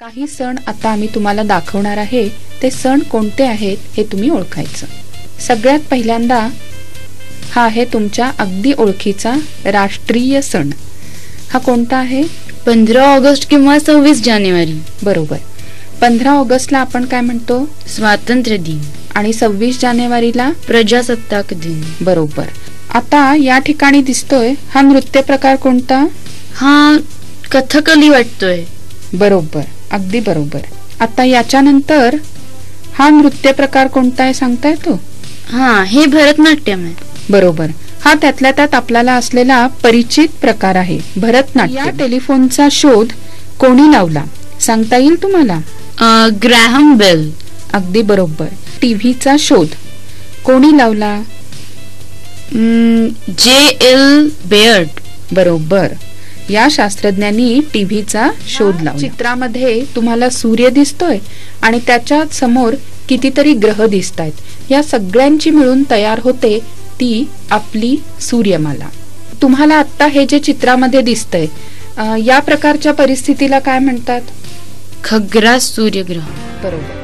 काही सण आता आम्ही तुम्हाला दाखवणार आहे. ते सण कोणते आहेत हे तुम्ही ओळखायचं. सगळ्यात पहिल्यांदा हा आहे तुमच्या अगदी ओळखीचा राष्ट्रीय सण. हा कोणता आहे? 15 ऑगस्ट किंवा 26 जानेवारी. बरोबर. 15 ऑगस्टला आपण काय म्हणतो? स्वातंत्र्य दिन. आणि 26 जानेवारीला प्रजासत्ताक दिन. बरोबर. आता या ठिकाणी दिसतोय हा नृत्य प्रकार कोणता? हा कथकली वाटतोय. बरोबर, अगदी बरोबर. आता याच्यानंतर हा नृत्य प्रकार कोणता आहे सांगता येतो? हा, हे भरतनाट्यम आहे. बरोबर. हा त्यातल्या त्यात आपल्याला असलेला परिचित प्रकार आहे, भरतनाट्यम. या टेलिफोनचा शोध कोणी लावला सांगता येईल तुम्हाला? Graham Bell. अगदी बरोबर. टीव्हीचा शोध कोणी लावला? J.L. बेअर्ड. बरोबर. या शास्त्रज्ञांनी टीव्हीचा शोध लावला. चित्रामध्ये तुम्हाला सूर्य दिसतोय आणि त्याच्या समोर कितीतरी ग्रह दिसतायत. या सगळ्यांची मिळून तयार होते ती आपली सूर्यमाला. तुम्हाला आता हे जे चित्रामध्ये दिसतंय या प्रकारच्या परिस्थितीला काय म्हणतात? खग्रास सूर्यग्रहण. बरोबर.